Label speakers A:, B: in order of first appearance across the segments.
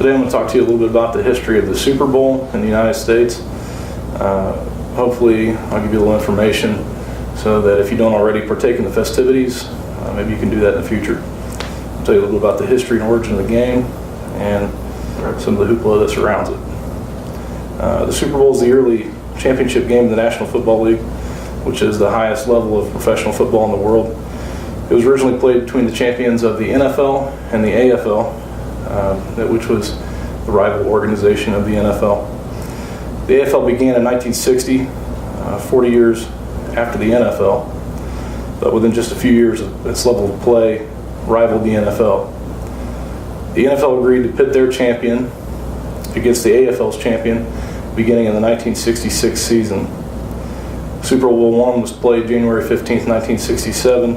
A: Today I'm going to talk to you a little bit about the history of the Super Bowl in the United States. Hopefully I'll give you a little information so that if you don't already partake in the festivities, maybe you can do that in the future. I'll tell you a little bit about the history and origin of the game and some of the hoopla that surrounds it. The Super Bowl is the yearly championship game of the National Football League, which is the highest level of professional football in the world. It was originally played between the champions of the NFL and the AFL, which was the rival organization of the NFL. The AFL began in 1960, 40 years after the NFL, but within just a few years, its level of play rivaled the NFL. The NFL agreed to pit their champion against the AFL's champion beginning in the 1966 season. Super Bowl I was played January 15th, 1967,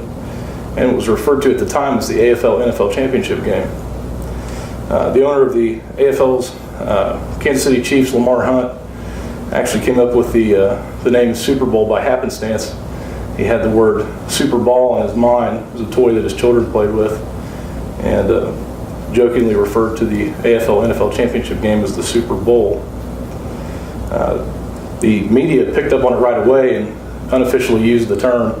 A: and it was referred to at the time as the AFL-NFL Championship game. The owner of the AFL's Kansas City Chiefs, Lamar Hunt, actually came up with the name Super Bowl by happenstance. He had the word Super Ball in his mind. It was a toy that his children played with, and jokingly referred to the AFL-NFL Championship game as the Super Bowl. The media picked up on it right away and unofficially used the term,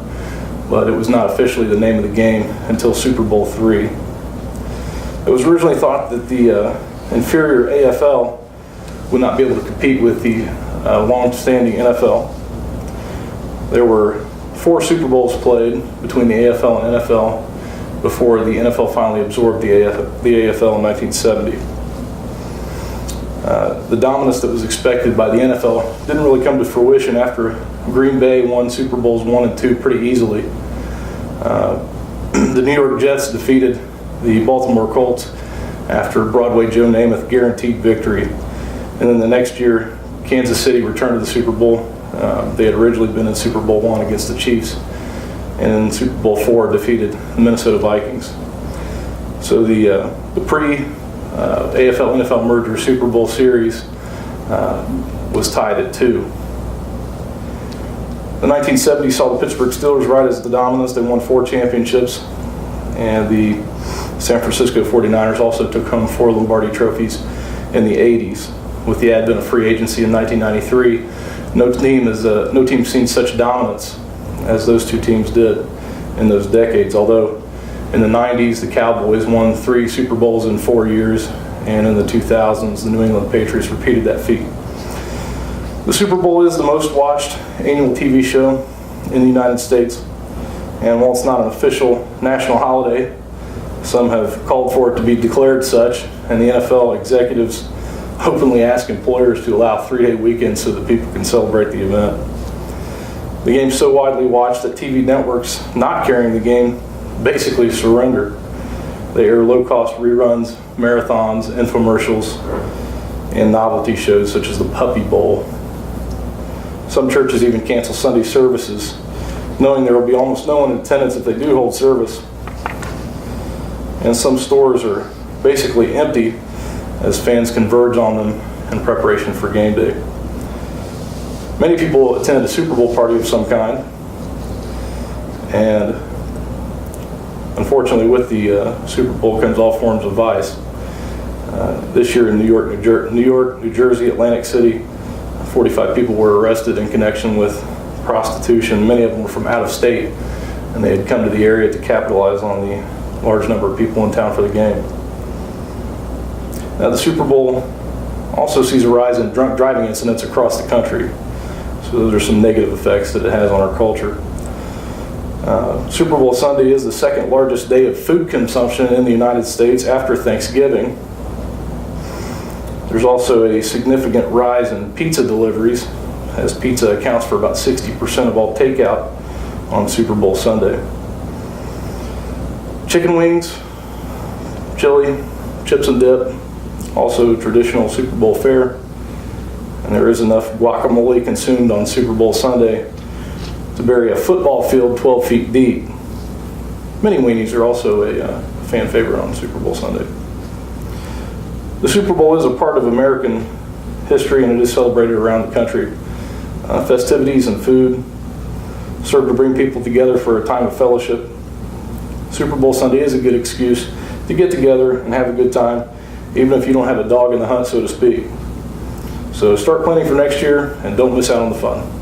A: but it was not officially the name of the game until Super Bowl III. It was originally thought that the inferior AFL would not be able to compete with the long-standing NFL. There were 4 Super Bowls played between the AFL and NFL before the NFL finally absorbed the AFL in 1970. The dominance that was expected by the NFL didn't really come to fruition after Green Bay won Super Bowls I and II pretty easily. The New York Jets defeated the Baltimore Colts after Broadway Joe Namath guaranteed victory. And then the next year, Kansas City returned to the Super Bowl. They had originally been in Super Bowl I against the Chiefs, and in Super Bowl IV defeated the Minnesota Vikings. So the pre-AFL-NFL merger Super Bowl series was tied at 2. The 1970s saw the Pittsburgh Steelers ride as the dominance. They won 4 championships, and the San Francisco 49ers also took home 4 Lombardi trophies in the 80s. With the advent of free agency in 1993, no team's seen such dominance as those 2 teams did in those decades. Although in the 90s, the Cowboys won 3 Super Bowls in 4 years, and in the 2000s, the New England Patriots repeated that feat. The Super Bowl is the most watched annual TV show in the United States, and while it's not an official national holiday, some have called for it to be declared such, and the NFL executives openly ask employers to allow 3-day weekends so that people can celebrate the event. The game's so widely watched that TV networks not carrying the game basically surrender. They air low-cost reruns, marathons, infomercials, and novelty shows such as the Puppy Bowl. Some churches even cancel Sunday services, knowing there will be almost no one in attendance if they do hold service. And some stores are basically empty as fans converge on them in preparation for game day. Many people attended a Super Bowl party of some kind, and unfortunately with the Super Bowl comes all forms of vice. This year in New York, New Jersey, Atlantic City, 45 people were arrested in connection with prostitution. Many of them were from out of state, and they had come to the area to capitalize on the large number of people in town for the game. Now, the Super Bowl also sees a rise in drunk driving incidents across the country. So those are some negative effects that it has on our culture. Super Bowl Sunday is the second largest day of food consumption in the United States after Thanksgiving. There's also a significant rise in pizza deliveries, as pizza accounts for about 60% of all takeout on Super Bowl Sunday. Chicken wings, chili, chips and dip, also traditional Super Bowl fare, and there is enough guacamole consumed on Super Bowl Sunday to bury a football field 12 feet deep. Mini weenies are also a fan favorite on Super Bowl Sunday. The Super Bowl is a part of American history, and it is celebrated around the country. Festivities and food serve to bring people together for a time of fellowship. Super Bowl Sunday is a good excuse to get together and have a good time. even if you don't have a dog in the hunt, so to speak. So start planning for next year and don't miss out on the fun.